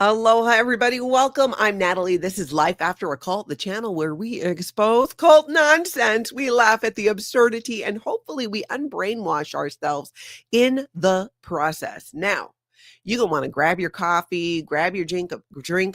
Aloha, everybody. Welcome. I'm Natalie. This is Life After a Cult, the channel where we expose cult nonsense. We laugh at the absurdity and hopefully we unbrainwash ourselves in the process. Now, you're going to want to grab your coffee, grab your drink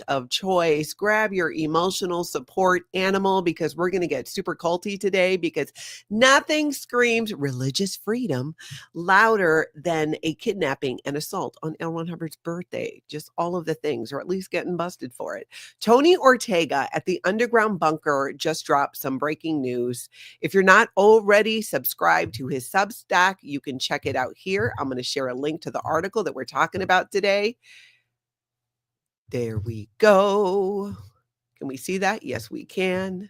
of choice, grab your emotional support animal because we're going to get super culty today because nothing screams religious freedom louder than a kidnapping and assault on L. Ron Hubbard's birthday. Just all of the things, or at least getting busted for it. Tony Ortega at the underground bunker just dropped some breaking news. If you're not already subscribed to his Substack, you can check it out here. I'm going to share a link to the article that we're talking about today. There we go. Can we see that? Yes, we can.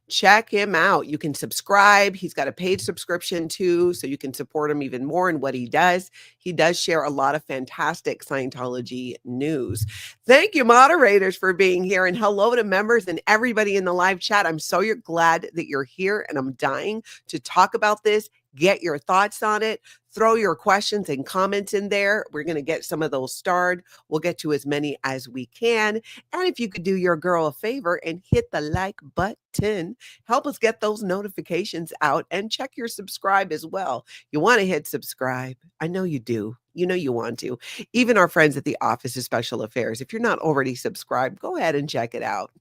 Check him out. You can subscribe. He's got a paid subscription too, so you can support him even more in what he does. He does share a lot of fantastic Scientology news. Thank you, moderators, for being here. And hello to members and everybody in the live chat. I'm so glad that you're here, and I'm dying to talk about this. Get your thoughts on it. Throw your questions and comments in there. We're going to get some of those starred. We'll get to as many as we can. And if you could do your girl a favor and hit the like button, help us get those notifications out and check your subscribe as well. You want to hit subscribe. I know you do. You know you want to. Even our friends at the Office of Special Affairs, if you're not already subscribed, go ahead and check it out.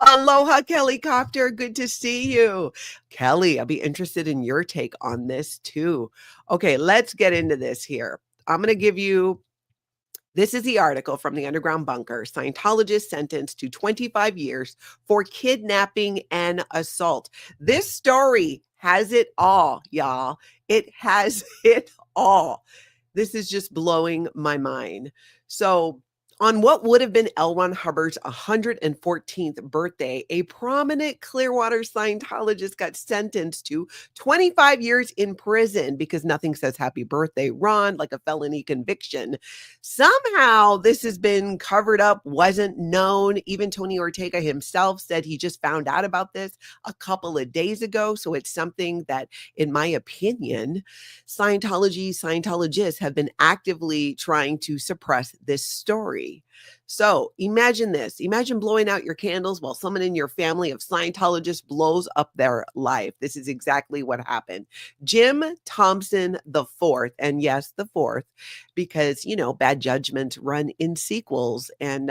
Aloha, Kelly Copter. Good to see you. Kelly, I'll be interested in your take on this too. Okay, let's get into this here. I'm going to give you, this is the article from the underground bunker. Scientologist sentenced to 25 years for kidnapping and assault. This story has it all, y'all. It has it all. This is just blowing my mind. So, on what would have been L. Ron Hubbard's 114th birthday, a prominent Clearwater Scientologist got sentenced to 25 years in prison because nothing says happy birthday, Ron, like a felony conviction. Somehow this has been covered up, wasn't known. Even Tony Ortega himself said he just found out about this a couple of days ago. So it's something that, in my opinion, Scientologists have been actively trying to suppress this story. So imagine this. Imagine blowing out your candles while someone in your family of Scientologists blows up their life. This is exactly what happened. Jim Thompson IV, and yes, the fourth, because, you know, bad judgments run in sequels. And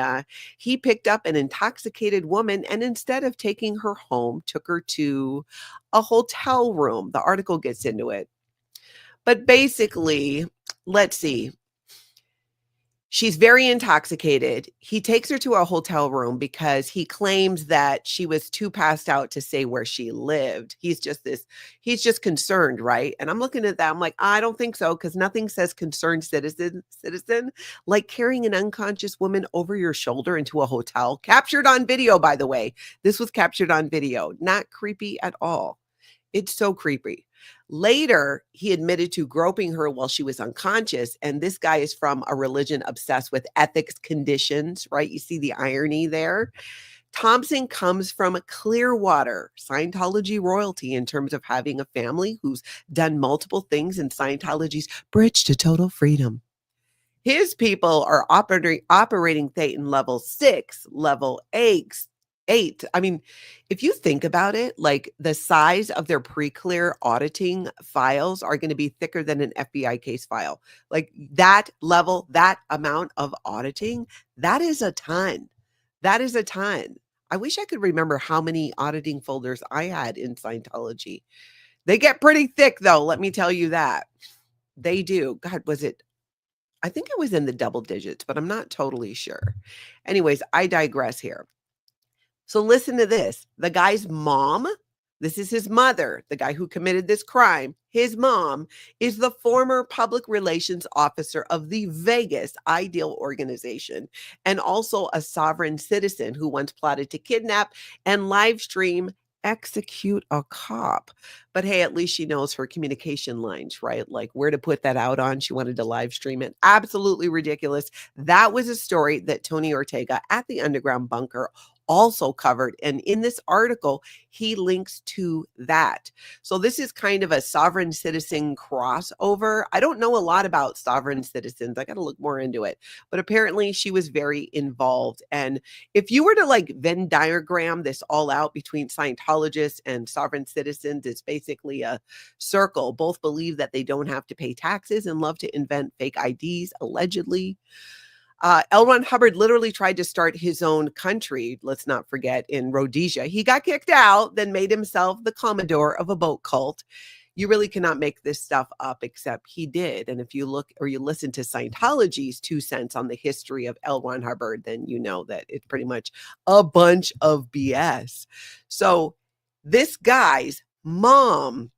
he picked up an intoxicated woman and instead of taking her home, took her to a hotel room. The article gets into it. But basically, let's see. She's very intoxicated. He takes her to a hotel room because he claims that she was too passed out to say where she lived. He's just concerned, right? And I'm looking at that. I'm like, I don't think so, because nothing says concerned citizen like carrying an unconscious woman over your shoulder into a hotel. Captured on video, by the way. This was captured on video. Not creepy at all. It's so creepy. Later, he admitted to groping her while she was unconscious. And this guy is from a religion obsessed with ethics conditions, right? You see the irony there. Thompson comes from Clearwater, Scientology royalty in terms of having a family who's done multiple things in Scientology's bridge to total freedom. His people are operating Thetan level 6, level 8. I mean, if you think about it, like the size of their pre-clear auditing files are going to be thicker than an FBI case file. Like that level, that amount of auditing, that is a ton. That is a ton. I wish I could remember how many auditing folders I had in Scientology. They get pretty thick though, let me tell you that. They do. God, I think it was in the double digits, but I'm not totally sure. Anyways, I digress here. So listen to this. The guy's mom, this is his mother, the guy who committed this crime. His mom is the former public relations officer of the Vegas Ideal Organization and also a sovereign citizen who once plotted to kidnap and live stream execute a cop. But hey, at least she knows her communication lines, right? Like where to put that out on. She wanted to live stream it. Absolutely ridiculous. That was a story that Tony Ortega at the underground bunker also covered. And in this article, he links to that. So this is kind of a sovereign citizen crossover. I don't know a lot about sovereign citizens. I got to look more into it. But apparently she was very involved. And if you were to like Venn diagram this all out between Scientologists and sovereign citizens, it's basically a circle. Both believe that they don't have to pay taxes and love to invent fake IDs, allegedly. L. Ron Hubbard literally tried to start his own country, let's not forget, in Rhodesia. He got kicked out, then made himself the commodore of a boat cult. You really cannot make this stuff up, except he did. And if you look or you listen to Scientology's 2 cents on the history of L. Ron Hubbard, then you know that it's pretty much a bunch of BS. So this guy's mom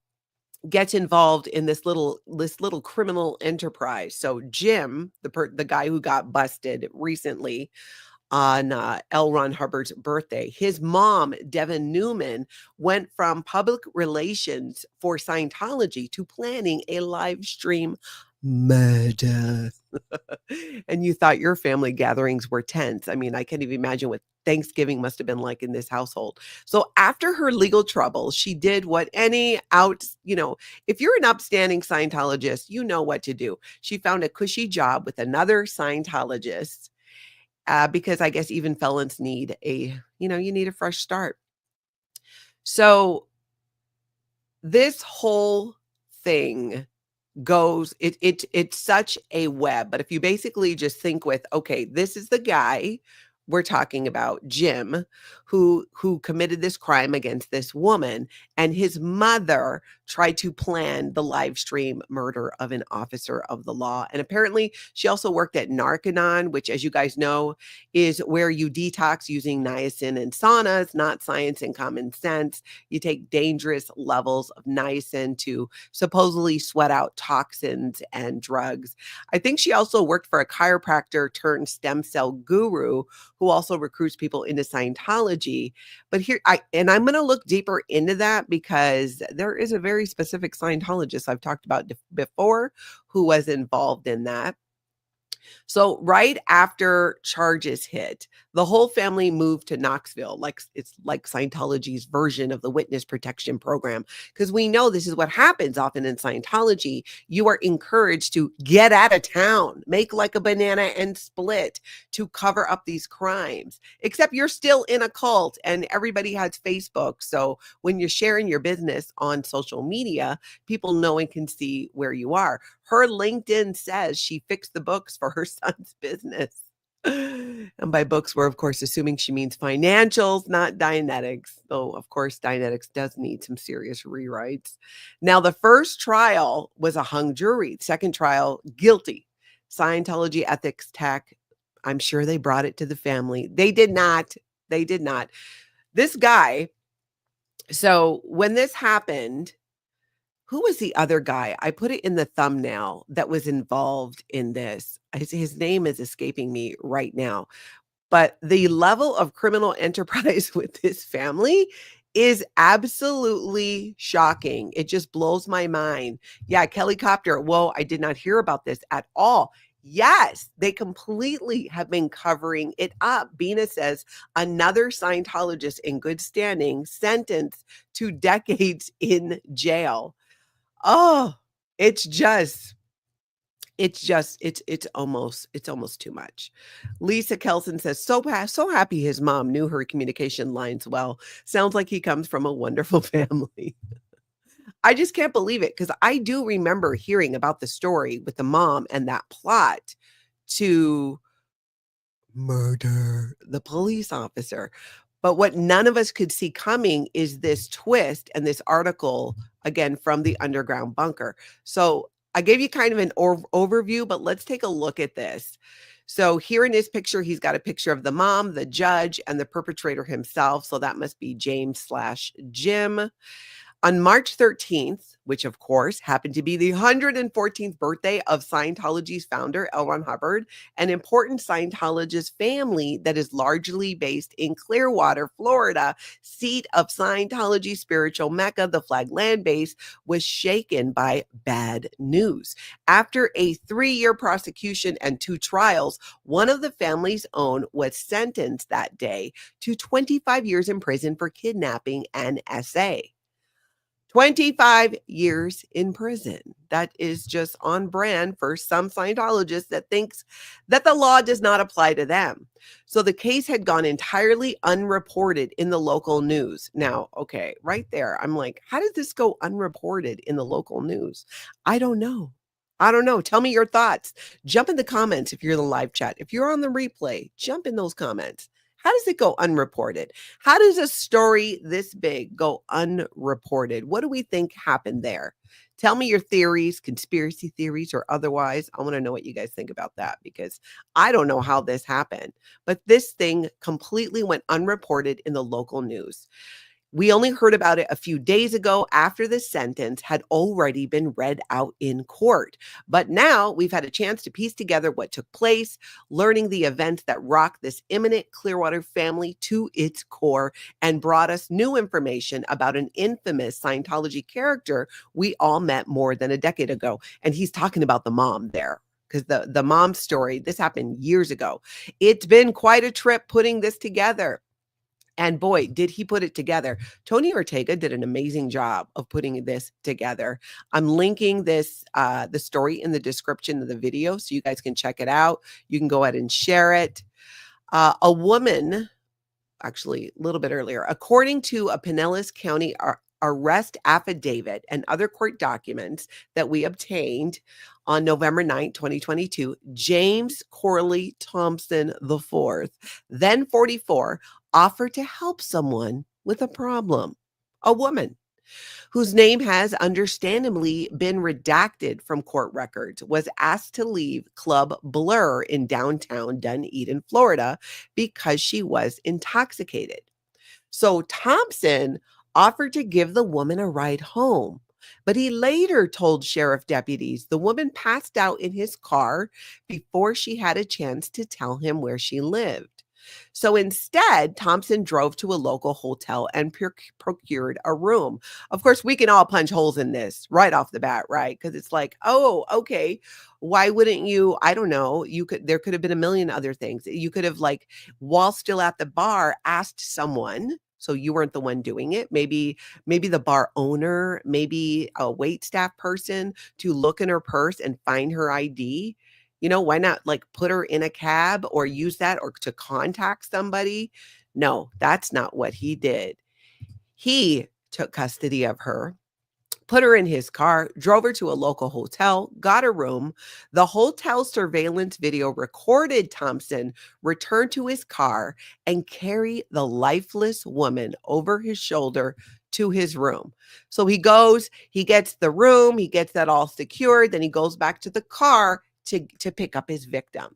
gets involved in this little criminal enterprise. So Jim, the guy who got busted recently on L. Ron Hubbard's birthday, his mom, Devin Newman, went from public relations for Scientology to planning a live stream murder. And you thought your family gatherings were tense. I mean, I can't even imagine what Thanksgiving must have been like in this household. So after her legal troubles, she did what any if you're an upstanding Scientologist, you know what to do. She found a cushy job with another Scientologist because I guess even felons need you need a fresh start. So this whole thing goes, it's such a web. But if you basically just think with, okay, this is the guy we're talking about, Jim, who committed this crime against this woman, and his mother tried to plan the live stream murder of an officer of the law. And apparently she also worked at Narconon, which, as you guys know, is where you detox using niacin and saunas, not science and common sense. You take dangerous levels of niacin to supposedly sweat out toxins and drugs. I think she also worked for a chiropractor turned stem cell guru who also recruits people into Scientology. But I'm going to look deeper into that because there is a very specific Scientologist I've talked about before who was involved in that. So right after charges hit, the whole family moved to Knoxville, it's like Scientology's version of the witness protection program. Because we know this is what happens often in Scientology. You are encouraged to get out of town, make like a banana and split to cover up these crimes. Except you're still in a cult and everybody has Facebook. So when you're sharing your business on social media, people know and can see where you are. Her LinkedIn says she fixed the books for her son's business. And by books, we're, of course, assuming she means financials, not Dianetics. Though, of course, Dianetics does need some serious rewrites. Now, the first trial was a hung jury. Second trial, guilty. Scientology ethics tech. I'm sure they brought it to the family. They did not. They did not. This guy. So when this happened, who was the other guy? I put it in the thumbnail that was involved in this. His name is escaping me right now. But the level of criminal enterprise with this family is absolutely shocking. It just blows my mind. Yeah, Kelly Copter. Whoa, I did not hear about this at all. Yes, they completely have been covering it up. Bina says another Scientologist in good standing sentenced to decades in jail. Oh, it's almost too much. Lisa Kelson says, so happy his mom knew her communication lines well. Sounds like he comes from a wonderful family. I just can't believe it because I do remember hearing about the story with the mom and that plot to murder the police officer. But what none of us could see coming is this twist and this article, again, from the underground bunker. So I gave you kind of an overview, but let's take a look at this. So here in his picture, he's got a picture of the mom, the judge, and the perpetrator himself. So that must be James/Jim. On March 13th, which of course happened to be the 114th birthday of Scientology's founder, L. Ron Hubbard, an important Scientologist family that is largely based in Clearwater, Florida, seat of Scientology spiritual mecca, the Flag Land Base, was shaken by bad news. After a 3-year prosecution and 2 trials, one of the family's own was sentenced that day to 25 years in prison for kidnapping and SA. 25 years in prison. That is just on brand for some Scientologists that thinks that the law does not apply to them. So the case had gone entirely unreported in the local news. Now, okay, right there, I'm like, how did this go unreported in the local news? I don't know. Tell me your thoughts. Jump in the comments if you're in the live chat. If you're on the replay, jump in those comments. How does it go unreported? How does a story this big go unreported? What do we think happened there? Tell me your theories, conspiracy theories or otherwise. I want to know what you guys think about that because I don't know how this happened. But this thing completely went unreported in the local news. We only heard about it a few days ago after the sentence had already been read out in court. But now we've had a chance to piece together what took place, learning the events that rocked this imminent Clearwater family to its core and brought us new information about an infamous Scientology character we all met more than a decade ago. And he's talking about the mom there. Because the mom story, this happened years ago. It's been quite a trip putting this together. And boy, did he put it together. Tony Ortega did an amazing job of putting this together. I'm linking this, the story in the description of the video so you guys can check it out. You can go ahead and share it. A woman, actually a little bit earlier, according to a Pinellas County arrest affidavit and other court documents that we obtained on November 9th, 2022, James Corley Thompson IV, then 44, offered to help someone with a problem. A woman whose name has understandably been redacted from court records was asked to leave Club Blur in downtown Dunedin, Florida, because she was intoxicated. So Thompson offered to give the woman a ride home, but he later told sheriff deputies the woman passed out in his car before she had a chance to tell him where she lived. So instead, Thompson drove to a local hotel and procured a room. Of course, we can all punch holes in this right off the bat, right? Because it's like, oh, okay, why wouldn't you? I don't know. There could have been a million other things. You could have, like, while still at the bar, asked someone. So you weren't the one doing it. Maybe the bar owner, maybe a wait staff person to look in her purse and find her ID. Why not like put her in a cab or use that or to contact somebody? No, that's not what he did. He took custody of her, put her in his car, drove her to a local hotel, got a room. The hotel surveillance video recorded Thompson return to his car and carry the lifeless woman over his shoulder to his room. So he goes, he gets the room, he gets that all secured, then he goes back to the car to pick up his victim.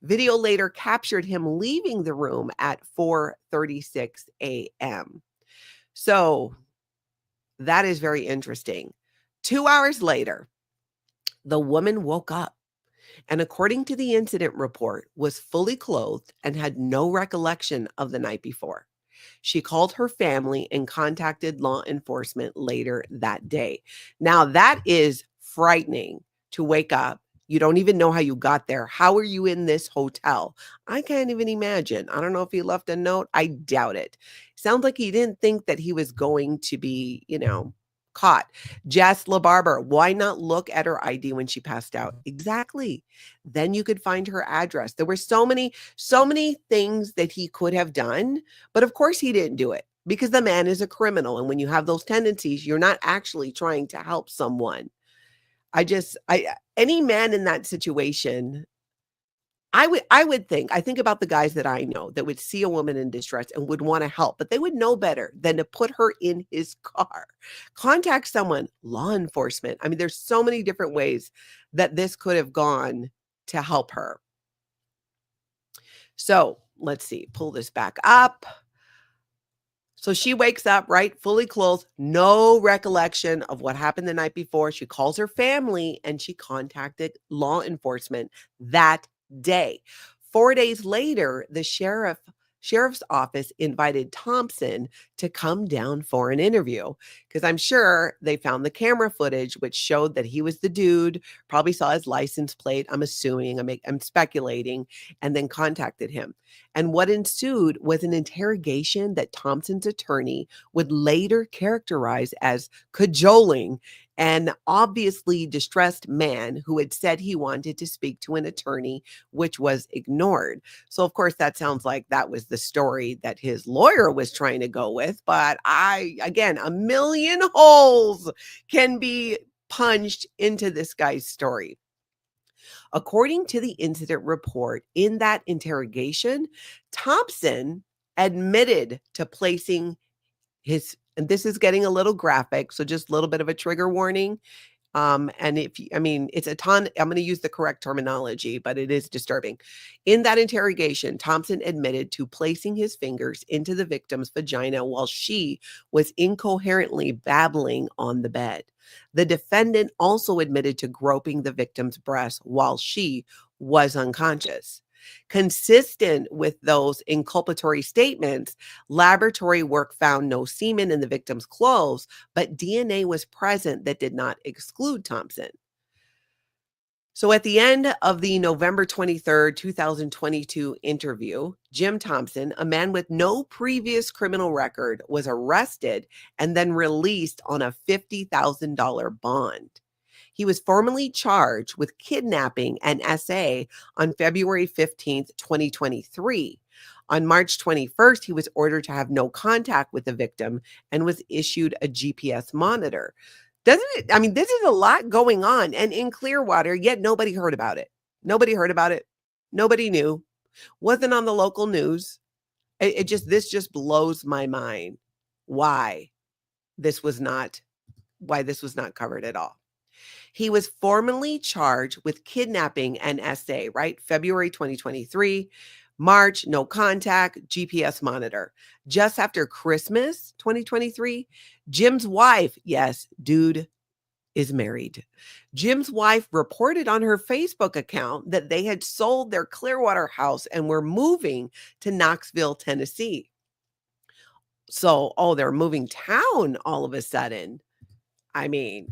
Video later captured him leaving the room at 4:36 a.m. So that is very interesting. 2 hours later, the woman woke up and, according to the incident report, was fully clothed and had no recollection of the night before. She called her family and contacted law enforcement later that day. Now, that is frightening to wake up. You don't even know how you got there. How are you in this hotel? I can't even imagine. I don't know if he left a note. I doubt it. Sounds like he didn't think that he was going to be, caught. Jess LaBarber, why not look at her ID when she passed out? Exactly. Then you could find her address. There were so many things that he could have done, but of course he didn't do it because the man is a criminal. And when you have those tendencies, you're not actually trying to help someone. Any man in that situation, I think about the guys that I know that would see a woman in distress and would want to help, but they would know better than to put her in his car. Contact someone, law enforcement. I mean, there's so many different ways that this could have gone to help her. So let's see, pull this back up. So she wakes up, right, fully clothed, no recollection of what happened the night before. She calls her family and she contacted law enforcement that day. 4 days later, the sheriff's office invited Thompson to come down for an interview because I'm sure they found the camera footage which showed that he was the dude, probably saw his license plate, I'm assuming, I'm speculating, and then contacted him. And what ensued was an interrogation that Thompson's attorney would later characterize as cajoling an obviously distressed man who had said he wanted to speak to an attorney, which was ignored. So, of course, that sounds like that was the story that his lawyer was trying to go with. But again, a million holes can be punched into this guy's story. According to the incident report, in that interrogation, Thompson admitted to placing and this is getting a little graphic, so just a little bit of a trigger warning. And it's a ton, I'm going to use the correct terminology, but it is disturbing. In that interrogation, Thompson admitted to placing his fingers into the victim's vagina while she was incoherently babbling on the bed. The defendant also admitted to groping the victim's breast while she was unconscious. Consistent with those inculpatory statements, laboratory work found no semen in the victim's clothes, but DNA was present that did not exclude Thompson. So at the end of the November 23rd, 2022 interview, Jim Thompson, a man with no previous criminal record, was arrested and then released on a $50,000 bond. He was formally charged with kidnapping and SA on February 15th, 2023. On March 21st, he was ordered to have no contact with the victim and was issued a GPS monitor. Doesn't it? I mean, this is a lot going on. And in Clearwater, yet nobody heard about it. Nobody heard about it. Nobody knew. Wasn't on the local news. This just blows my mind why this was not covered at all. He was formally charged with kidnapping and SA, right? February 2023, March, no contact, GPS monitor. Just after Christmas 2023, Jim's wife, yes, dude is married. Jim's wife reported on her Facebook account that they had sold their Clearwater house and were moving to Knoxville, Tennessee. So, they're moving town all of a sudden. I mean,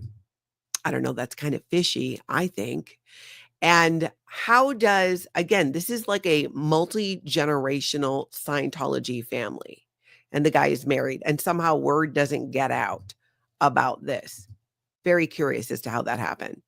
I don't know, that's kind of fishy, I think. And again, this is like a multi-generational Scientology family. And the guy is married and somehow word doesn't get out about this. Very curious as to how that happened.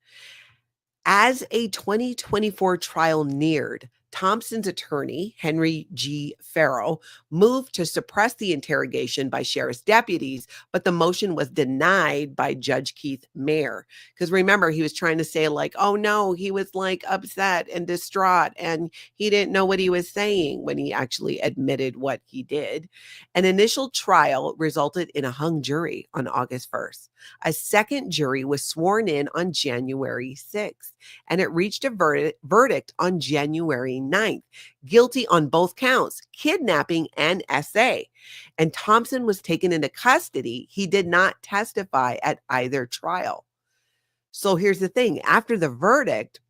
As a 2024 trial neared, Thompson's attorney, Henry G. Farrow, moved to suppress the interrogation by sheriff's deputies, but the motion was denied by Judge Keith Mayer. Because remember, he was trying to say like, oh no, he was like upset and distraught and he didn't know what he was saying when he actually admitted what he did. An initial trial resulted in a hung jury on August 1st. A second jury was sworn in on January 6th, and it reached a verdict on January 9th, guilty on both counts, kidnapping and SA. And Thompson was taken into custody. He did not testify at either trial. So here's the thing. After the verdict,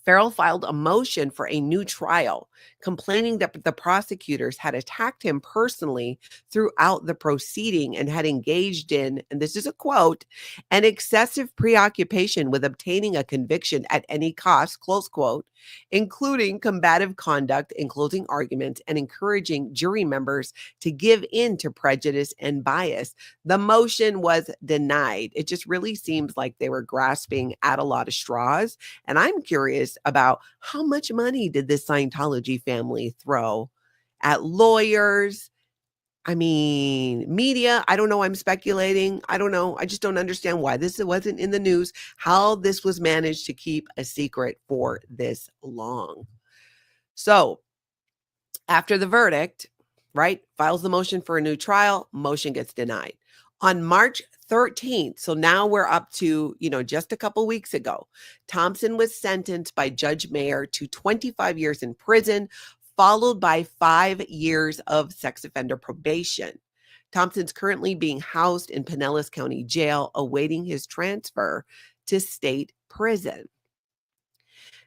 Farrell filed a motion for a new trial, complaining that the prosecutors had attacked him personally throughout the proceeding and had engaged in, and this is a quote, an excessive preoccupation with obtaining a conviction at any cost, close quote, including combative conduct in closing arguments and encouraging jury members to give in to prejudice and bias. The motion was denied. It just really seems like they were grasping at a lot of straws. And I'm curious about how much money did this Scientology family throw at lawyers? I mean, media, I don't know. I'm speculating. I don't know. I just don't understand why this wasn't in the news, how this was managed to keep a secret for this long. So after the verdict, right, files the motion for a new trial, motion gets denied. On March 13th, so now we're up to, just a couple weeks ago, Thompson was sentenced by Judge Mayer to 25 years in prison, followed by 5 years of sex offender probation. Thompson's currently being housed in Pinellas County Jail, awaiting his transfer to state prison.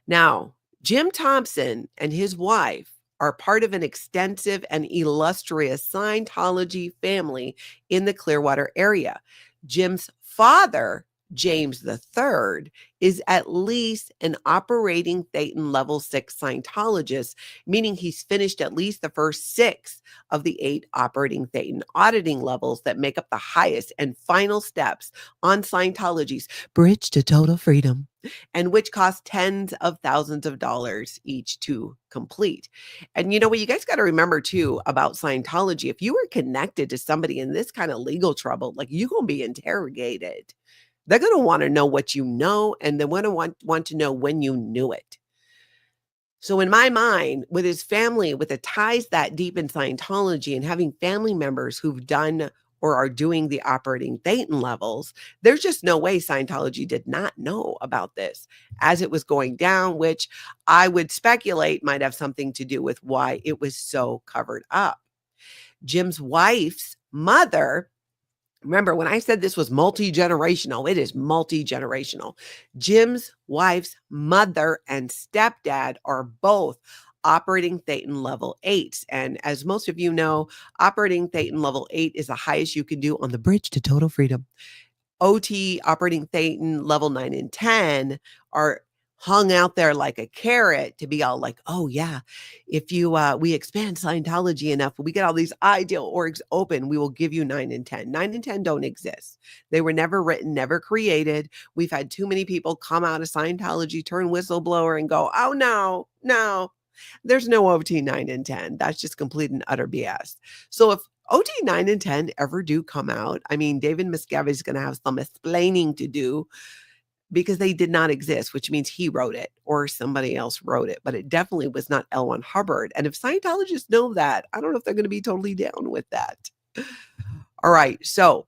Now, Jim Thompson and his wife are part of an extensive and illustrious Scientology family in the Clearwater area. Jim's father, James III, is at least an operating Thetan level 6 Scientologist, meaning he's finished at least the first 6 of the 8 operating Thetan auditing levels that make up the highest and final steps on Scientology's bridge to total freedom, and which cost tens of thousands of dollars each to complete. And you know what, you guys got to remember too about Scientology, if you were connected to somebody in this kind of legal trouble, like, you're going to be interrogated. They're going to want to know what you know, and they're going to want to know when you knew it. So in my mind, with his family, with the ties that deep in Scientology and having family members who've done or are doing the operating Thetan levels, there's just no way Scientology did not know about this as it was going down, which I would speculate might have something to do with why it was so covered up. Jim's wife's mother, remember when I said this was multi-generational, it is multi-generational. Jim's wife's mother and stepdad are both operating Thetan level 8s. And as most of you know, operating Thetan level 8 is the highest you can do on the bridge to total freedom. OT, operating Thetan level 9 and 10, are hung out there like a carrot to be all like, oh yeah, if you we expand Scientology enough, we get all these ideal orgs open, we will give you 9 and 10. 9 and 10 don't exist. They were never written, never created. We've had too many people come out of Scientology, turn whistleblower, and go, oh no, there's no OT 9 and 10. That's just complete and utter BS. So if OT 9 and 10 ever do come out, I mean, David Miscavige is going to have some explaining to do, because they did not exist, which means he wrote it or somebody else wrote it, but it definitely was not L. Hubbard. And if Scientologists know that, I don't know if they're going to be totally down with that. All right. So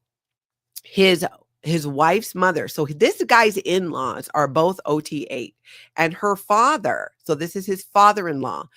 his wife's mother, so this guy's in-laws are both OT8, and her father, so this is his father-in-law,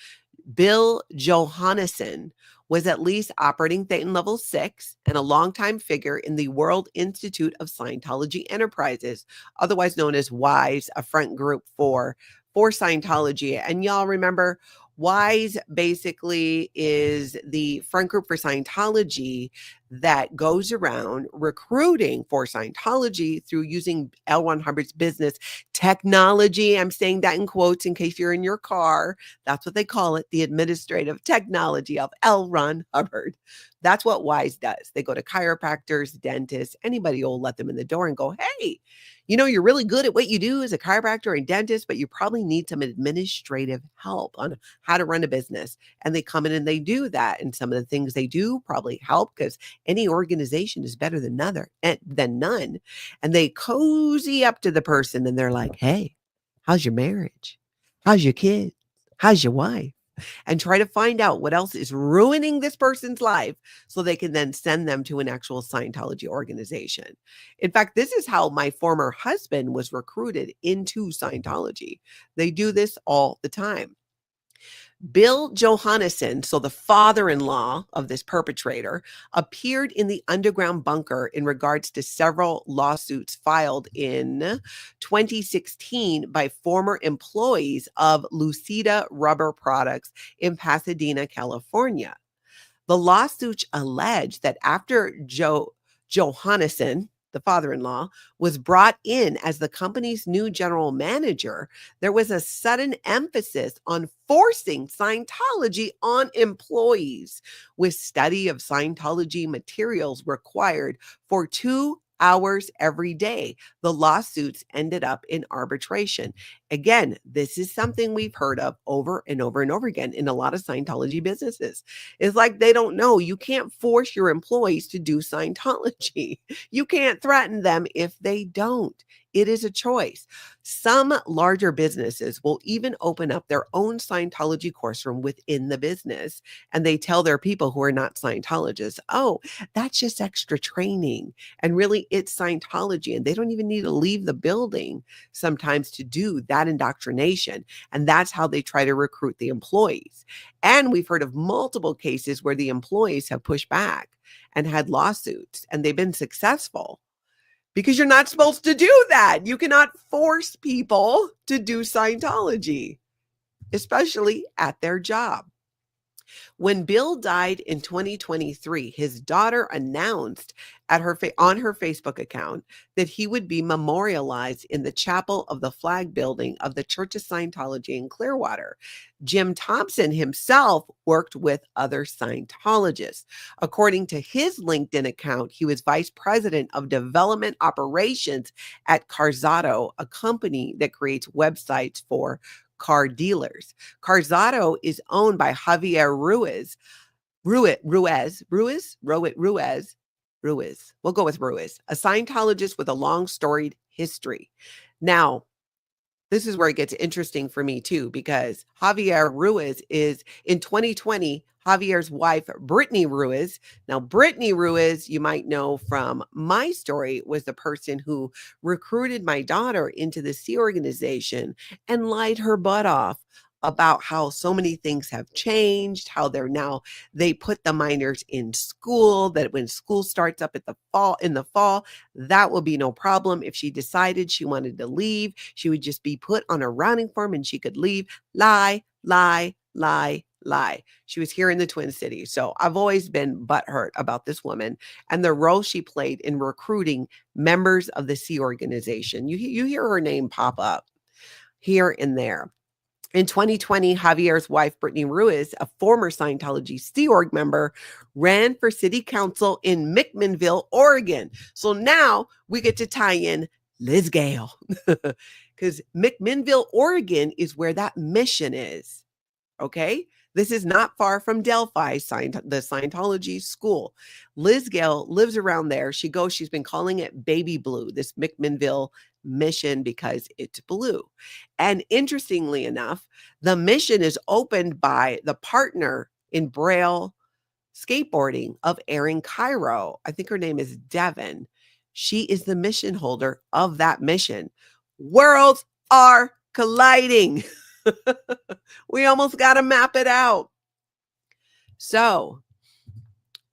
Bill Johannesson, was at least operating Thetan level 6 and a longtime figure in the World Institute of Scientology Enterprises, otherwise known as WISE, a front group for Scientology. And y'all remember, WISE basically is the front group for Scientology that goes around recruiting for Scientology through using L. Hubbard's business technology. I'm saying that in quotes in case you're in your car. That's what they call it, the administrative technology of L. Hubbard. That's what WISE does. They go to chiropractors, dentists, anybody will let them in the door and go, hey, you know, you're really good at what you do as a chiropractor and dentist, but you probably need some administrative help on how to run a business. And they come in and they do that. And some of the things they do probably help, because any organization is better than none. And they cozy up to the person and they're like, hey, how's your marriage? How's your kids? How's your wife? And try to find out what else is ruining this person's life so they can then send them to an actual Scientology organization. In fact, this is how my former husband was recruited into Scientology. They do this all the time. Bill Johannesson, so the father-in-law of this perpetrator, appeared in the underground bunker in regards to several lawsuits filed in 2016 by former employees of Lucida Rubber Products in Pasadena, California. The lawsuits allege that after Johannesson, the father-in-law, was brought in as the company's new general manager, there was a sudden emphasis on forcing Scientology on employees, with study of Scientology materials required for 2 hours every day. The lawsuits ended up in arbitration. Again, this is something we've heard of over and over and over again in a lot of Scientology businesses. It's like they don't know. You can't force your employees to do Scientology. You can't threaten them if they don't. It is a choice. Some larger businesses will even open up their own Scientology course room within the business, and they tell their people who are not Scientologists, oh, that's just extra training. And really, it's Scientology, and they don't even need to leave the building sometimes to do that indoctrination. And that's how they try to recruit the employees. And we've heard of multiple cases where the employees have pushed back and had lawsuits, and they've been successful. Because you're not supposed to do that. You cannot force people to do Scientology, especially at their job. When Bill died in 2023, his daughter announced at on her Facebook account that he would be memorialized in the chapel of the flag building of the Church of Scientology in Clearwater. Jim Thompson himself worked with other Scientologists. According to his LinkedIn account, he was vice president of development operations at Carzato, a company that creates websites for car dealers. Carzato is owned by Javier Ruiz. Ruiz. We'll go with Ruiz, a Scientologist with a long storied history. Now, this is where it gets interesting for me too, because Javier Ruiz is in 2020, Javier's wife, Brittany Ruiz. Now, Brittany Ruiz, you might know from my story, was the person who recruited my daughter into the Sea organization and lied her butt off about how so many things have changed, how they put the minors in school, that when school starts up in the fall, that will be no problem. If she decided she wanted to leave, she would just be put on a rounding form and she could leave. Lie, lie, lie, lie. She was here in the Twin Cities. So I've always been butthurt about this woman and the role she played in recruiting members of the Sea organization. You hear her name pop up here and there. In 2020, Javier's wife, Brittany Ruiz, a former Scientology Sea Org member, ran for city council in McMinnville, Oregon. So now we get to tie in Liz Gale because McMinnville, Oregon is where that mission is. Okay? This is not far from Delphi, the Scientology school. Liz Gale lives around there. She's been calling it Baby Blue, this McMinnville mission, because it's blue. And interestingly enough, the mission is opened by the partner in Braille skateboarding of Erin Cairo. I think her name is Devin. She is the mission holder of that mission. Worlds are colliding. We almost got to map it out. So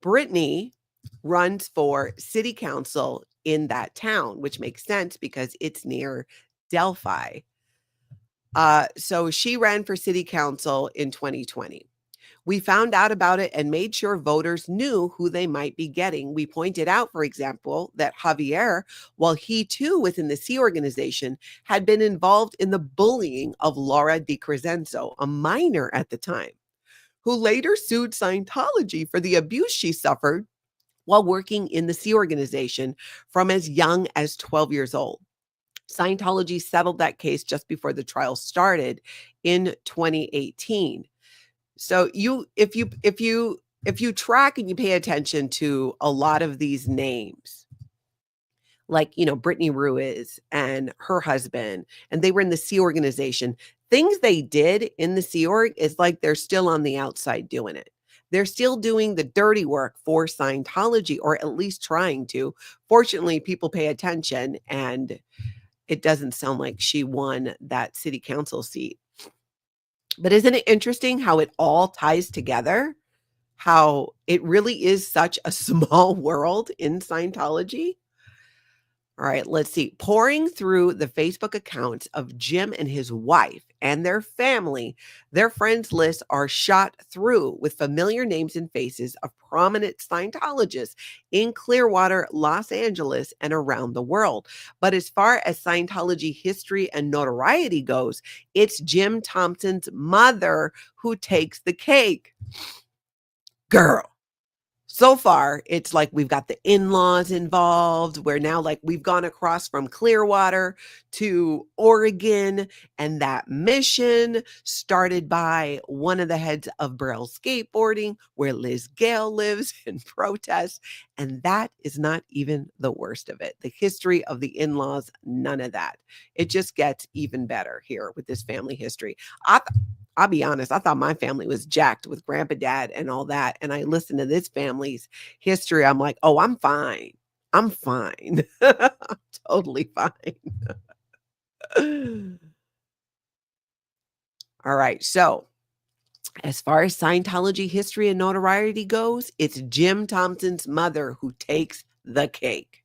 Brittany runs for city council in that town, which makes sense because it's near Delphi. So she ran for city council in 2020. We found out about it and made sure voters knew who they might be getting. We pointed out, for example, that Javier, while he too within the Sea organization, had been involved in the bullying of Laura DiCrescenzo, a minor at the time, who later sued Scientology for the abuse she suffered while working in the Sea organization from as young as 12 years old. Scientology settled that case just before the trial started in 2018. So if you track and you pay attention to a lot of these names, like, Brittany Ruiz and her husband, and they were in the Sea organization, things they did in the Sea org is like they're still on the outside doing it. They're still doing the dirty work for Scientology, or at least trying to. Fortunately, people pay attention, and it doesn't sound like she won that city council seat. But isn't it interesting how it all ties together? How it really is such a small world in Scientology? All right, let's see. Pouring through the Facebook accounts of Jim and his wife and their family, their friends lists are shot through with familiar names and faces of prominent Scientologists in Clearwater, Los Angeles, and around the world. But as far as Scientology history and notoriety goes, it's Jim Thompson's mother who takes the cake. Girl. So far, it's like we've got the in-laws involved. We're now like we've gone across from Clearwater to Oregon, and that mission started by one of the heads of Braille Skateboarding, where Liz Gale lives, in protest. And that is not even the worst of it. The history of the in-laws, none of that. It just gets even better here with this family history. I'll be honest, I thought my family was jacked with grandpa, dad, and all that. And I listened to this family's history. I'm like, oh, I'm fine. I'm fine. I'm totally fine. All right. So, as far as Scientology history and notoriety goes, it's Jim Thompson's mother who takes the cake.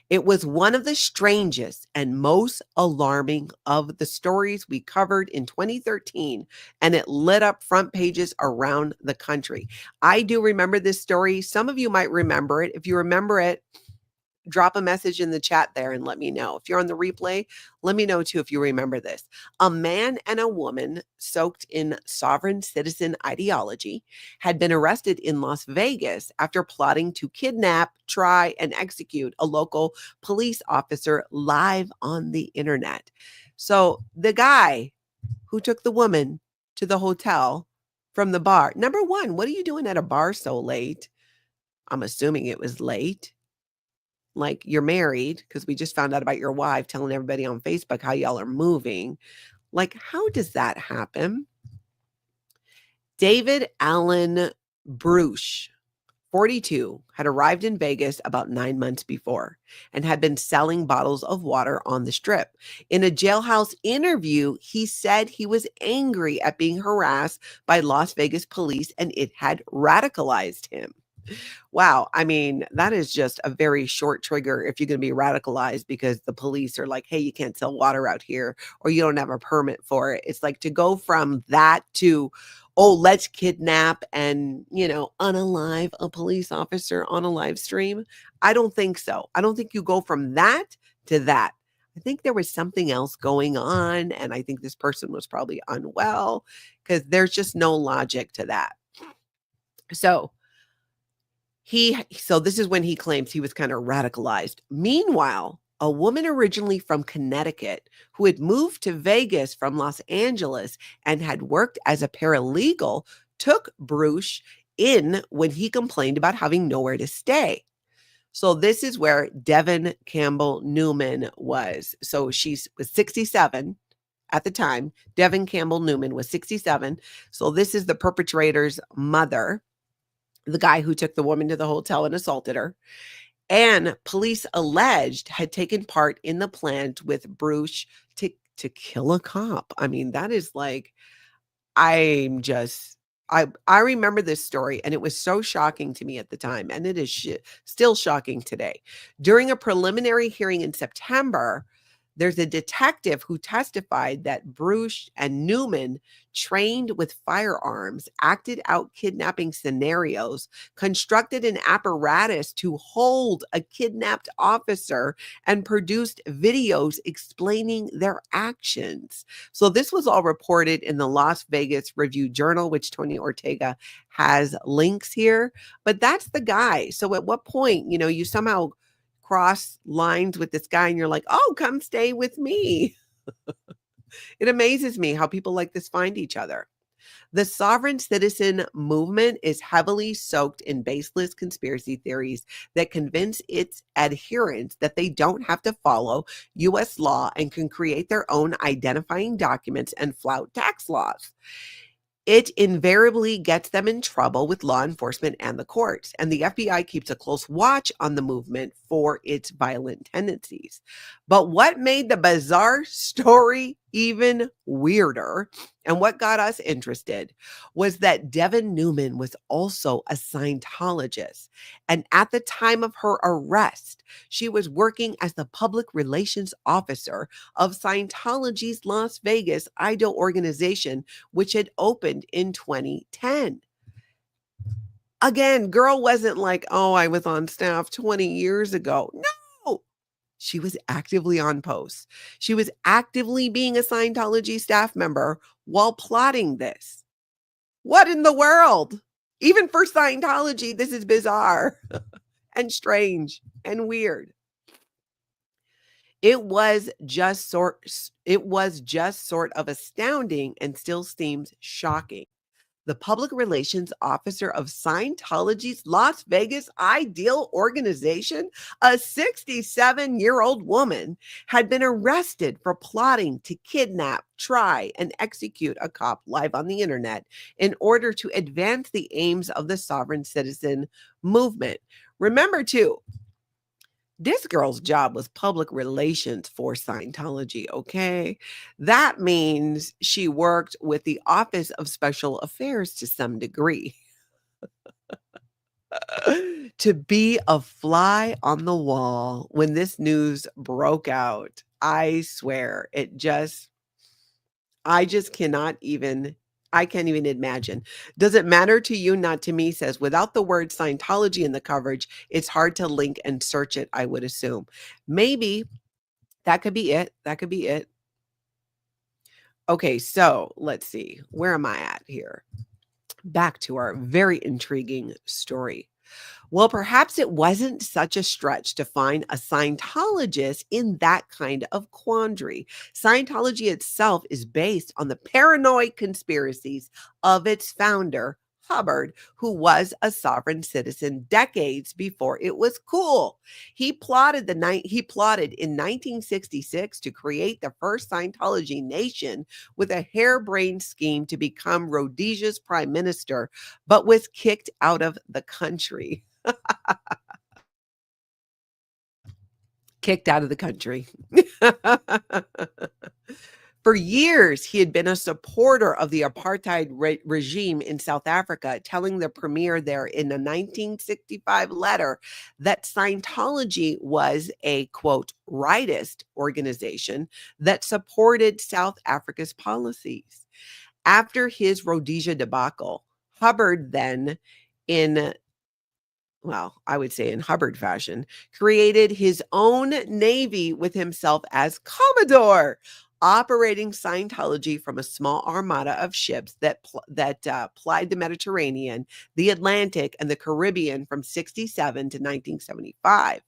It was one of the strangest and most alarming of the stories we covered in 2013, and it lit up front pages around the country. I do remember this story. Some of you might remember it. If you remember it, drop a message in the chat there and let me know. If you're on the replay, let me know too if you remember this. A man and a woman soaked in sovereign citizen ideology had been arrested in Las Vegas after plotting to kidnap, try, and execute a local police officer live on the internet. So the guy who took the woman to the hotel from the bar, number one, what are you doing at a bar so late? I'm assuming it was late. Like, you're married, because we just found out about your wife telling everybody on Facebook how y'all are moving. Like, how does that happen? David Allen Bruce, 42, had arrived in Vegas about 9 months before and had been selling bottles of water on the strip. In a jailhouse interview, he said he was angry at being harassed by Las Vegas police and it had radicalized him. Wow. I mean, that is just a very short trigger if you're going to be radicalized because the police are like, hey, you can't sell water out here or you don't have a permit for it. It's like to go from that to, oh, let's kidnap and, unalive a police officer on a live stream. I don't think so. I don't think you go from that to that. I think there was something else going on. And I think this person was probably unwell because there's just no logic to that. So this is when he claims he was kind of radicalized. Meanwhile, a woman originally from Connecticut who had moved to Vegas from Los Angeles and had worked as a paralegal took Bruce in when he complained about having nowhere to stay. So this is where Devin Campbell Newman was. So she was 67 at the time. Devin Campbell Newman was 67. So this is the perpetrator's mother, the guy who took the woman to the hotel and assaulted her, and police alleged had taken part in the plan with Bruce to kill a cop. I mean, that is like, I remember this story and it was so shocking to me at the time, and it is still shocking today. During a preliminary hearing in September, there's a detective who testified that Bruce and Newman trained with firearms, acted out kidnapping scenarios, constructed an apparatus to hold a kidnapped officer, and produced videos explaining their actions. So this was all reported in the Las Vegas Review-Journal, which Tony Ortega has links here. But that's the guy. So at what point, you somehow cross lines with this guy and you're like, oh, come stay with me. It amazes me how people like this find each other. The sovereign citizen movement is heavily soaked in baseless conspiracy theories that convince its adherents that they don't have to follow U.S. law and can create their own identifying documents and flout tax laws. It invariably gets them in trouble with law enforcement and the courts, and the FBI keeps a close watch on the movement for its violent tendencies. But what made the bizarre story even weirder, and what got us interested, was that Devin Newman was also a Scientologist. And at the time of her arrest, she was working as the public relations officer of Scientology's Las Vegas IDO organization, which had opened in 2010. Again, girl wasn't like, oh, I was on staff 20 years ago. No, she was actively on post. She was actively being a Scientology staff member while plotting this. What in the world? Even for Scientology, this is bizarre and strange and weird. It was just sort of astounding and still seems shocking. The public relations officer of Scientology's Las Vegas Ideal Organization, a 67-year-old woman, had been arrested for plotting to kidnap, try, and execute a cop live on the internet in order to advance the aims of the sovereign citizen movement. Remember, too, this girl's job was public relations for Scientology, okay? That means she worked with the Office of Special Affairs to some degree. To be a fly on the wall when this news broke out, I swear, I just I can't even imagine. Does it matter to you? Not to me, says, without the word Scientology in the coverage, it's hard to link and search it, I would assume. Maybe that could be it. That could be it. Okay, so let's see. Where am I at here? Back to our very intriguing story. Well, perhaps it wasn't such a stretch to find a Scientologist in that kind of quandary. Scientology itself is based on the paranoid conspiracies of its founder, Hubbard, who was a sovereign citizen decades before it was cool. He plotted in 1966 to create the first Scientology nation with a harebrained scheme to become Rhodesia's prime minister, but was kicked out of the country. Kicked out of the country. For years, he had been a supporter of the apartheid regime in South Africa, telling the premier there in a 1965 letter that Scientology was a, quote, rightist organization that supported South Africa's policies. After his Rhodesia debacle, Hubbard then, I would say in Hubbard fashion, created his own navy with himself as Commodore, operating Scientology from a small armada of ships that plied the Mediterranean, the Atlantic, and the Caribbean from 67 to 1975.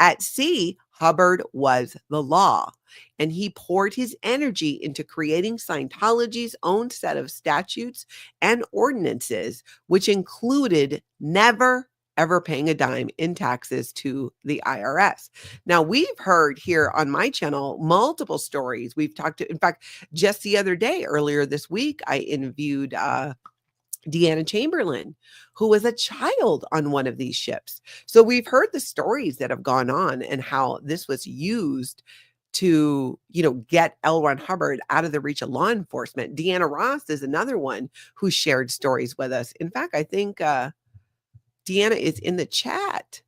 At sea, Hubbard was the law, and he poured his energy into creating Scientology's own set of statutes and ordinances, which included never ever paying a dime in taxes to the IRS. Now, we've heard here on my channel multiple stories. We've talked to, in fact, just the other day, earlier this week, I interviewed Deanna Chamberlain, who was a child on one of these ships. So we've heard the stories that have gone on and how this was used to, get L. Ron Hubbard out of the reach of law enforcement. Deanna Ross is another one who shared stories with us. In fact, I think Deanna is in the chat.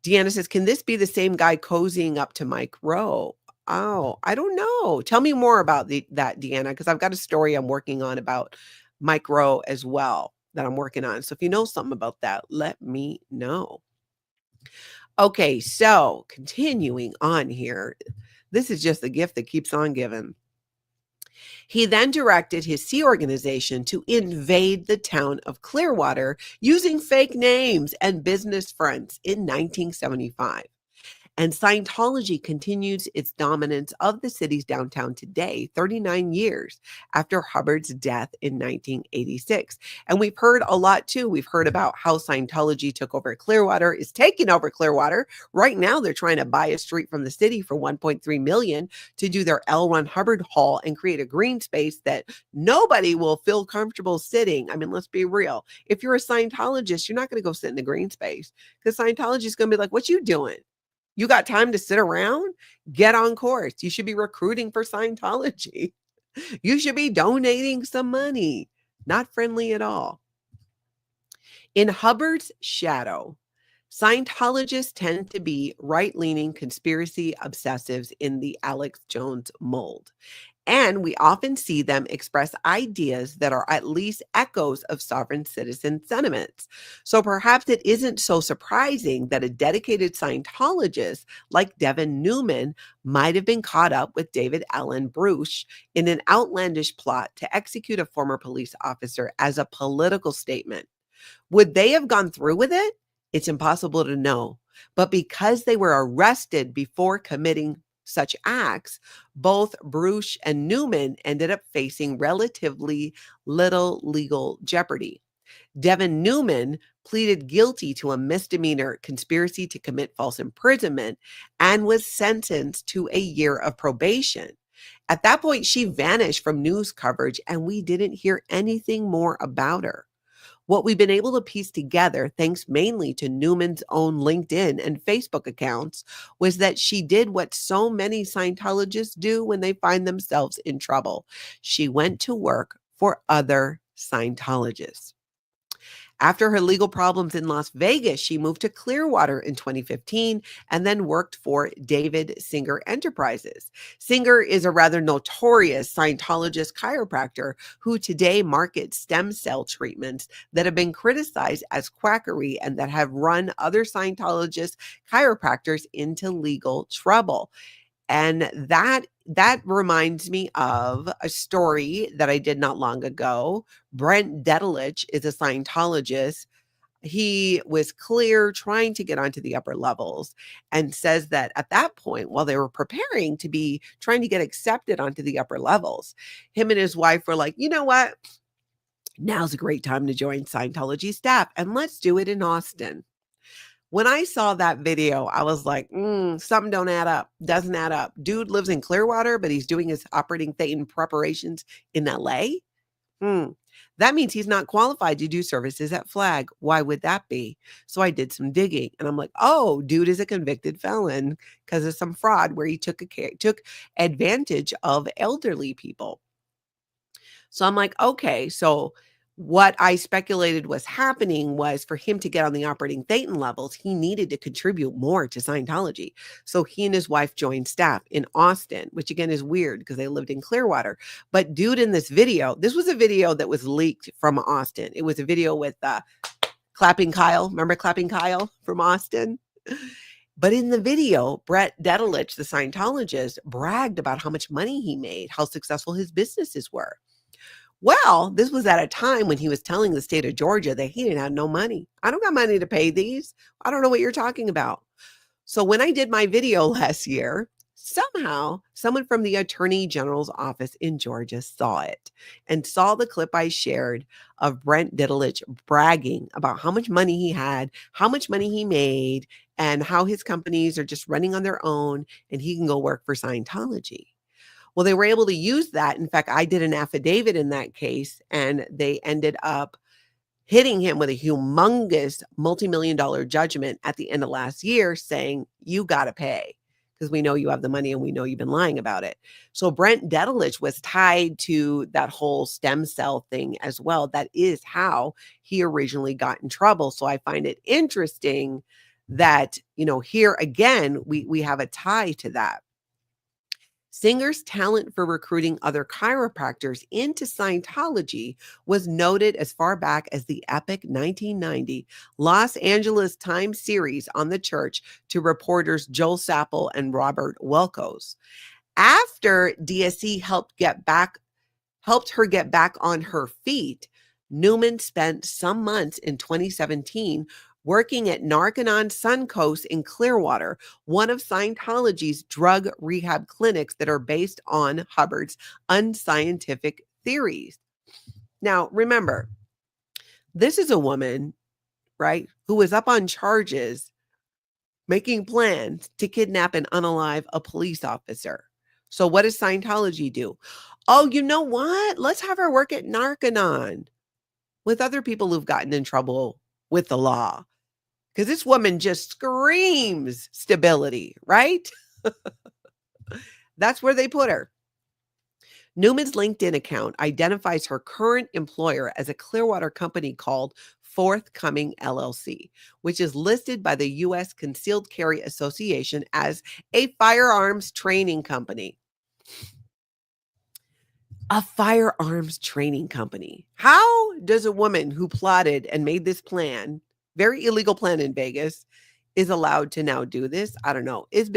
Deanna says, can this be the same guy cozying up to Mike Rowe? Oh, I don't know. Tell me more about that, Deanna, because I've got a story I'm working on about Mike Rowe as well that I'm working on. So if you know something about that, let me know. Okay, so continuing on here. This is just the gift that keeps on giving. He then directed his Sea organization to invade the town of Clearwater using fake names and business fronts in 1975. And Scientology continues its dominance of the city's downtown today, 39 years after Hubbard's death in 1986. And we've heard a lot too. We've heard about how Scientology took over Clearwater, is taking over Clearwater. Right now, they're trying to buy a street from the city for $1.3 million to do their L. Ron Hubbard Hall and create a green space that nobody will feel comfortable sitting. I mean, let's be real. If you're a Scientologist, you're not going to go sit in the green space because Scientology is going to be like, what you doing? You got time to sit around? Get on course. You should be recruiting for Scientology. You should be donating some money. Not friendly at all. In Hubbard's shadow, Scientologists tend to be right-leaning conspiracy obsessives in the Alex Jones mold. And we often see them express ideas that are at least echoes of sovereign citizen sentiments. So perhaps it isn't so surprising that a dedicated Scientologist like Devin Newman might have been caught up with David Allen Bruce in an outlandish plot to execute a former police officer as a political statement. Would they have gone through with it? It's impossible to know. But because they were arrested before committing such acts, both Bruce and Newman ended up facing relatively little legal jeopardy. Devin Newman pleaded guilty to a misdemeanor conspiracy to commit false imprisonment and was sentenced to a year of probation. At that point, she vanished from news coverage and we didn't hear anything more about her. What we've been able to piece together, thanks mainly to Newman's own LinkedIn and Facebook accounts, was that she did what so many Scientologists do when they find themselves in trouble. She went to work for other Scientologists. After her legal problems in Las Vegas, she moved to Clearwater in 2015 and then worked for David Singer Enterprises. Singer is a rather notorious Scientologist chiropractor who today markets stem cell treatments that have been criticized as quackery and that have run other Scientologist chiropractors into legal trouble. And that reminds me of a story that I did not long ago. Brent Dedelich is a Scientologist. He was clear trying to get onto the upper levels and says that at that point, while they were preparing to be trying to get accepted onto the upper levels, him and his wife were like, you know what? Now's a great time to join Scientology staff and let's do it in Austin. When I saw that video, I was like, something don't add up. Doesn't add up. Dude lives in Clearwater, but he's doing his operating Thetan preparations in LA. That means he's not qualified to do services at Flag. Why would that be? So I did some digging and I'm like, oh, dude is a convicted felon because of some fraud where he took advantage of elderly people. So I'm like, okay, so what I speculated was happening was for him to get on the operating Thetan levels, he needed to contribute more to Scientology. So he and his wife joined staff in Austin, which again is weird because they lived in Clearwater. But dude, in this video, this was a video that was leaked from Austin. It was a video with Clapping Kyle. Remember Clapping Kyle from Austin? But in the video, Brett Dedelich, the Scientologist, bragged about how much money he made, how successful his businesses were. Well, this was at a time when he was telling the state of Georgia that he didn't have no money. I don't got money to pay these. I don't know what you're talking about. So when I did my video last year, somehow someone from the Attorney General's office in Georgia saw it and saw the clip I shared of Brent Dedelich bragging about how much money he had, how much money he made, and how his companies are just running on their own and he can go work for Scientology. Well, they were able to use that. In fact, I did an affidavit in that case, and they ended up hitting him with a humongous multi-million-dollar judgment at the end of last year saying, you got to pay because we know you have the money and we know you've been lying about it. So Brent Dedelich was tied to that whole stem cell thing as well. That is how he originally got in trouble. So I find it interesting that, here again, we have a tie to that. Singer's talent for recruiting other chiropractors into Scientology was noted as far back as the epic 1990 Los Angeles Times series on the church to reporters Joel Sappel and Robert Welkos. After DSC helped her get back on her feet, Newman spent some months in 2017 working at Narconon Suncoast in Clearwater, one of Scientology's drug rehab clinics that are based on Hubbard's unscientific theories. Now, remember, this is a woman, right, who was up on charges making plans to kidnap and unalive a police officer. So what does Scientology do? Oh, you know what? Let's have her work at Narconon with other people who've gotten in trouble with the law. Because this woman just screams stability, right? That's where they put her. Newman's LinkedIn account identifies her current employer as a Clearwater company called Forthcoming LLC, which is listed by the U.S. Concealed Carry Association as a firearms training company. A firearms training company. How does a woman who plotted and made this plan, very illegal plan in Vegas, is allowed to now do this? I don't know. Is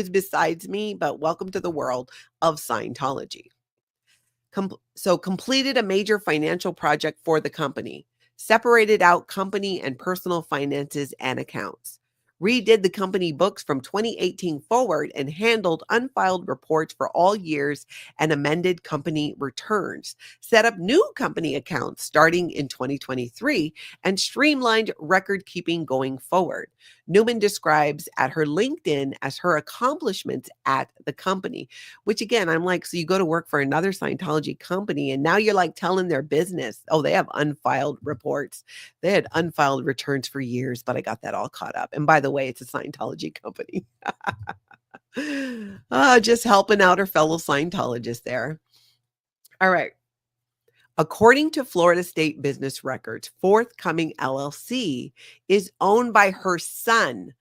besides me, but welcome to the world of Scientology. So completed a major financial project for the company. separated out company and personal finances and accounts, redid the company books from 2018 forward, and handled unfiled reports for all years and amended company returns, set up new company accounts starting in 2023, and streamlined record keeping going forward. Newman describes at her LinkedIn as her accomplishments at the company, which again, I'm like, so you go to work for another Scientology company and now you're like telling their business, oh, they have unfiled reports. They had unfiled returns for years, but I got that all caught up. And by the way, it's a Scientology company. Just helping out her fellow Scientologists there. All right. According to Florida State Business Records, Forthcoming LLC is owned by her son,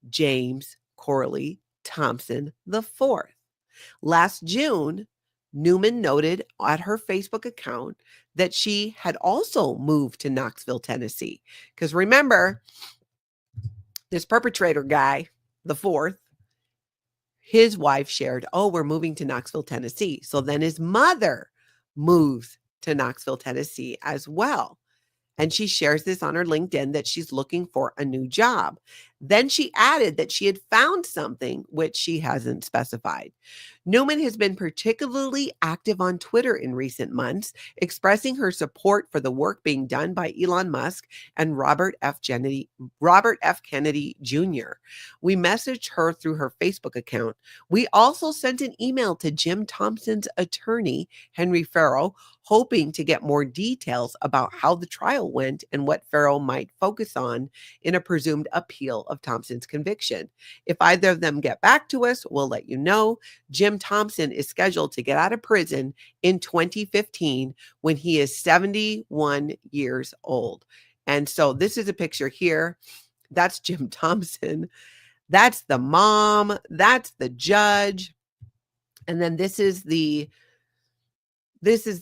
James Corley Thompson IV. Last June, Newman noted at her Facebook account that she had also moved to Knoxville, Tennessee. Because remember, this perpetrator guy, the fourth, his wife shared, oh, we're moving to Knoxville, Tennessee. So then his mother moves to Knoxville, Tennessee as well. And she shares this on her LinkedIn that she's looking for a new job. Then she added that she had found something which she hasn't specified. Newman has been particularly active on Twitter in recent months, expressing her support for the work being done by Elon Musk and Robert F. Kennedy Jr. We messaged her through her Facebook account. We also sent an email to Jim Thompson's attorney, Henry Farrow, hoping to get more details about how the trial went and what Farrow might focus on in a presumed appeal of Thompson's conviction. If either of them get back to us, we'll let you know. Jim Thompson is scheduled to get out of prison in 2015 when he is 71 years old. And so this is a picture here. That's Jim Thompson. That's the mom. That's the judge. And then this is the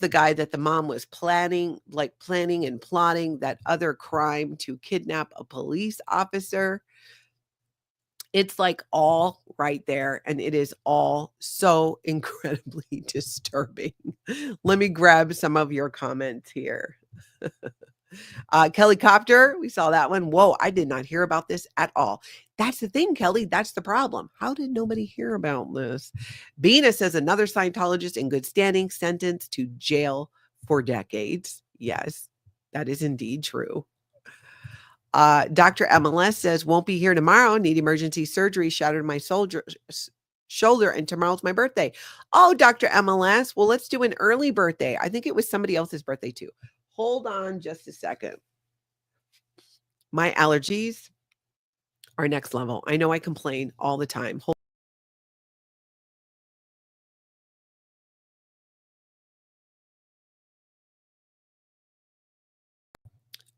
guy that the mom was planning and plotting that other crime to kidnap a police officer. It's like all right there, and it is all so incredibly disturbing. Let me grab some of your comments here. Kelly Copter, we saw that one. Whoa, I did not hear about this at all. That's the thing, Kelly. That's the problem. How did nobody hear about this? Bina says another Scientologist in good standing sentenced to jail for decades. Yes, that is indeed true. Dr. MLS says, won't be here tomorrow. Need emergency surgery. Shattered my shoulder, and tomorrow's my birthday. Oh, Dr. MLS. Well, let's do an early birthday. I think it was somebody else's birthday too. Hold on just a second. My allergies are next level. I know I complain all the time.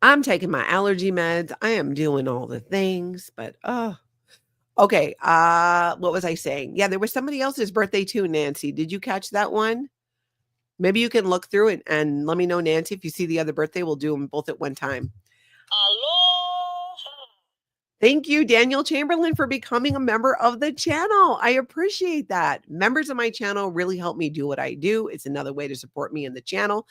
I'm taking my allergy meds. I am doing all the things, but okay. What was I saying? Yeah, there was somebody else's birthday too, Nancy. Did you catch that one? Maybe you can look through it and let me know, Nancy, if you see the other birthday. We'll do them both at one time. Aloha. Thank you, Daniel Chamberlain, for becoming a member of the channel. I appreciate that. Members of my channel really help me do what I do. It's another way to support me in the channel.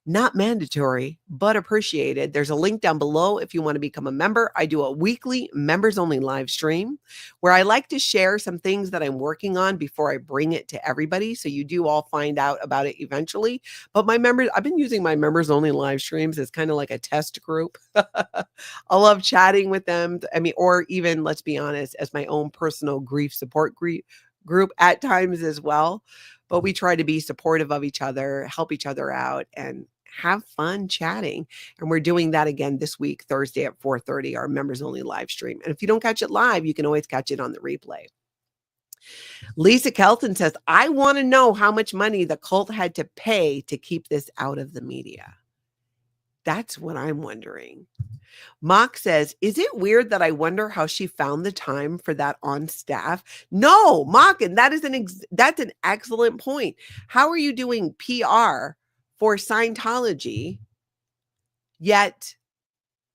Not mandatory, but appreciated. There's a link down below if you want to become a member. I do a weekly members only live stream where I like to share some things that I'm working on before I bring it to everybody. So you do all find out about it eventually. But my members, I've been using my members only live streams as kind of like a test group. I love chatting with them. I mean, or even, let's be honest, as my own personal grief support group at times as well. But we try to be supportive of each other, help each other out, and have fun chatting. And we're doing that again this week, Thursday at 4:30, our members only live stream. And if you don't catch it live, you can always catch it on the replay. Lisa Kelton says, I want to know how much money the cult had to pay to keep this out of the media. That's what I'm wondering. Mock says, is it weird that I wonder how she found the time for that on staff? No, Mock, and that's an excellent point. How are you doing PR for Scientology, yet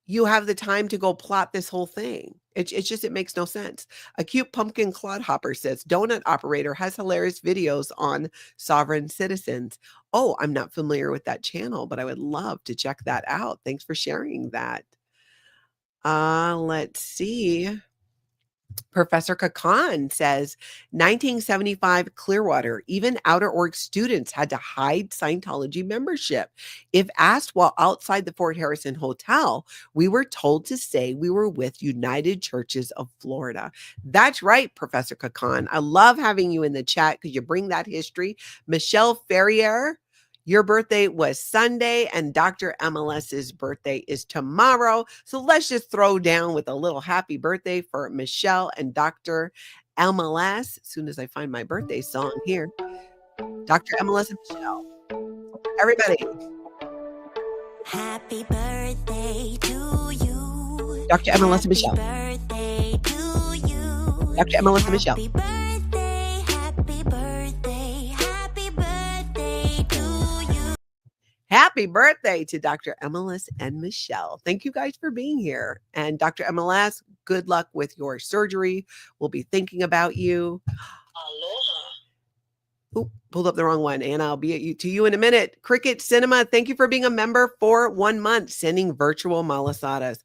you have the time to go plot this whole thing? It makes no sense. A cute pumpkin clodhopper says, "Donut operator has hilarious videos on sovereign citizens." Oh, I'm not familiar with that channel, but I would love to check that out. Thanks for sharing that. Let's see. Professor Kakan says 1975 Clearwater, even Outer Org students had to hide Scientology membership. If asked while outside the Fort Harrison Hotel, we were told to say we were with United Churches of Florida. That's right, Professor Kakan. I love having you in the chat because you bring that history. Michelle Ferrier, your birthday was Sunday and Dr. MLS's birthday is tomorrow. So let's just throw down with a little happy birthday for Michelle and Dr. MLS. As soon as I find my birthday song here, Dr. MLS and Michelle. Everybody. Happy birthday to you. Dr. MLS and Michelle. Birthday to you. Dr. MLS and Michelle. Happy birthday, happy birthday, happy birthday to you. Happy birthday to Dr. MLS and Michelle. Thank you guys for being here. And Dr. MLS, good luck with your surgery. We'll be thinking about you. Aloha. Oop, pulled up the wrong one. And I'll be to you in a minute. Cricket Cinema, thank you for being a member for 1 month, sending virtual malasadas.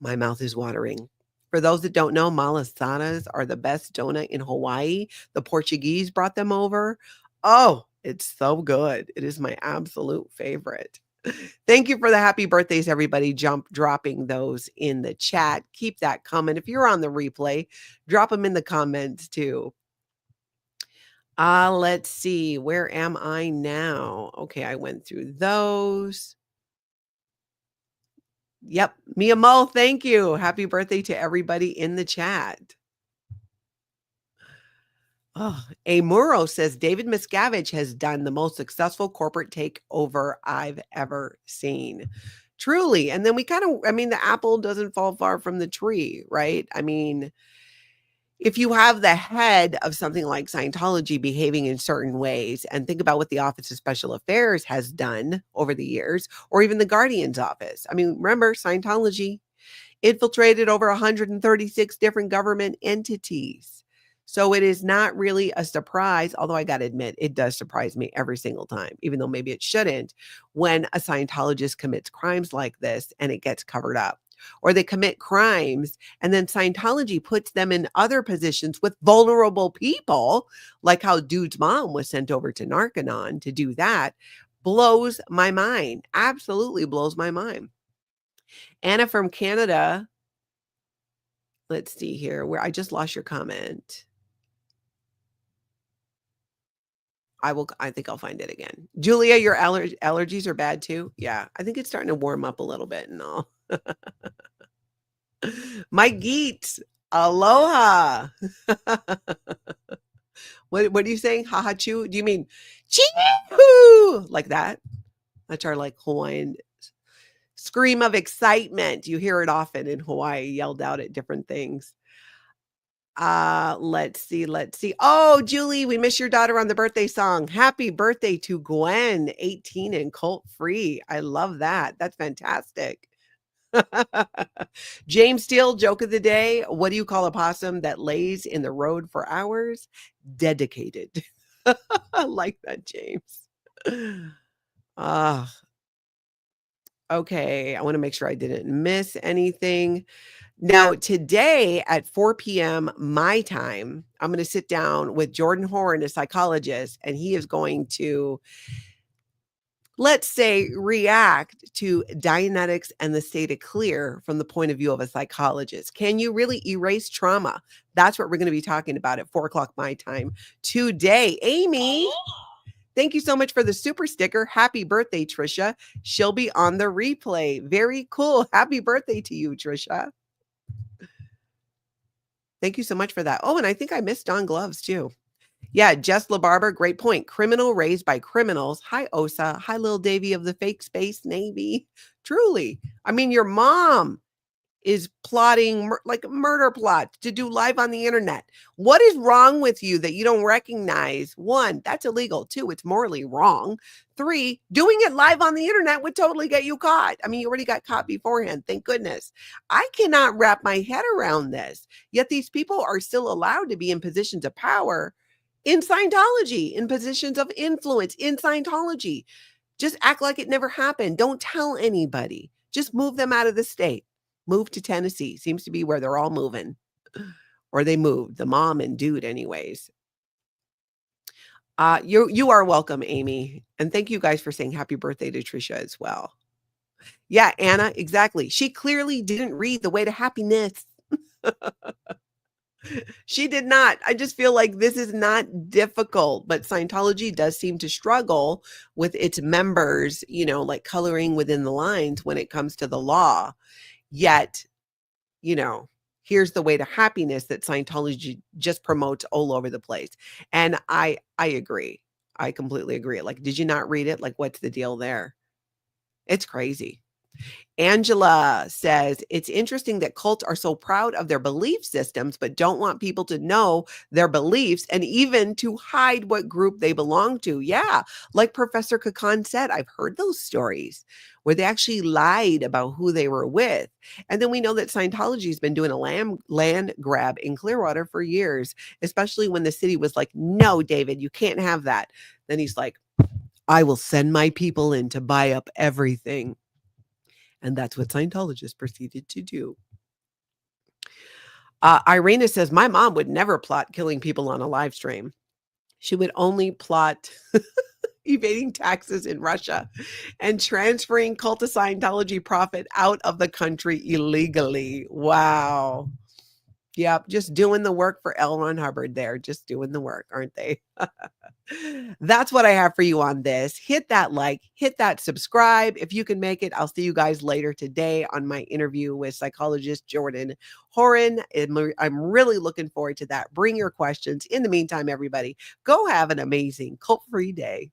My mouth is watering. For those that don't know, malasadas are the best donut in Hawaii. The Portuguese brought them over. Oh, it's so good. It is my absolute favorite. Thank you for the happy birthdays, everybody. Dropping those in the chat. Keep that coming. If you're on the replay, drop them in the comments too. Let's see. Where am I now? Okay, I went through those. Yep. Mia Mo, thank you. Happy birthday to everybody in the chat. Oh, Amuro says David Miscavige has done the most successful corporate takeover I've ever seen. Truly. And then the apple doesn't fall far from the tree, right? I mean, if you have the head of something like Scientology behaving in certain ways, and think about what the Office of Special Affairs has done over the years, or even the Guardian's office. I mean, remember, Scientology infiltrated over 136 different government entities. So it is not really a surprise, although I got to admit, it does surprise me every single time, even though maybe it shouldn't, when a Scientologist commits crimes like this and it gets covered up. Or they commit crimes and then Scientology puts them in other positions with vulnerable people, like how dude's mom was sent over to Narconon to do that. Blows my mind. Absolutely blows my mind. Anna from Canada. Let's see here, where I just lost your comment. I think I'll find it again. Julia, your allergies are bad too? Yeah, I think it's starting to warm up a little bit and all. Mike Geets, aloha. What are you saying? Haha choo? Do you mean chee-hoo? Like that? That's our like Hawaiian scream of excitement. You hear it often in Hawaii, yelled out at different things. Let's see. Oh, Julie, we miss your daughter on the birthday song. Happy birthday to Gwen, 18 and cult free. I love that. That's fantastic. James Steele, joke of the day. What do you call a possum that lays in the road for hours? Dedicated. I like that, James. Okay. I want to make sure I didn't miss anything. Now, today at 4 p.m. my time, I'm going to sit down with Jordan Horn, a psychologist, and he is going to, let's say, react to Dianetics and the state of clear from the point of view of a psychologist. Can you really erase trauma? That's what we're going to be talking about at 4 o'clock my time today. Amy, thank you so much for the super sticker. Happy birthday, Trisha. She'll be on the replay. Very cool. Happy birthday to you, Trisha. Thank you so much for that. Oh, and I think I missed Don Gloves too. Yeah, Jess LaBarber, great point. Criminal raised by criminals. Hi, Osa. Hi, little Davy of the fake space Navy. Truly. I mean, your mom is plotting like murder plots to do live on the internet. What is wrong with you that you don't recognize? 1, that's illegal. 2, it's morally wrong. 3, doing it live on the internet would totally get you caught. I mean, you already got caught beforehand. Thank goodness. I cannot wrap my head around this. Yet these people are still allowed to be in positions of power in Scientology, in positions of influence in Scientology. Just act like it never happened. Don't tell anybody. Just move them out of the state. Move to Tennessee. Seems to be where they're all moving. Or they moved, the mom and dude anyways. You are welcome, Amy. And thank you guys for saying happy birthday to Trisha as well. Yeah, Anna, exactly. She clearly didn't read The Way to Happiness. She did not. I just feel like this is not difficult, but Scientology does seem to struggle with its members, you know, like coloring within the lines when it comes to the law. Yet, you know, here's the way to happiness that Scientology just promotes all over the place. And I agree. I completely agree. Like, did you not read it? Like, what's the deal there? It's crazy. Angela says, it's interesting that cults are so proud of their belief systems, but don't want people to know their beliefs and even to hide what group they belong to. Yeah, like Professor Kakan said, I've heard those stories where they actually lied about who they were with. And then we know that Scientology has been doing a land grab in Clearwater for years, especially when the city was like, no, David, you can't have that. Then he's like, I will send my people in to buy up everything. And that's what Scientologists proceeded to do. Irina says, my mom would never plot killing people on a live stream. She would only plot evading taxes in Russia and transferring cult of Scientology profit out of the country illegally. Wow. Yep, just doing the work for L. Ron Hubbard there. Just doing the work, aren't they? That's what I have for you on this. Hit that like, hit that subscribe. If you can make it, I'll see you guys later today on my interview with psychologist Jordan Horan. I'm really looking forward to that. Bring your questions. In the meantime, everybody, go have an amazing cult-free day.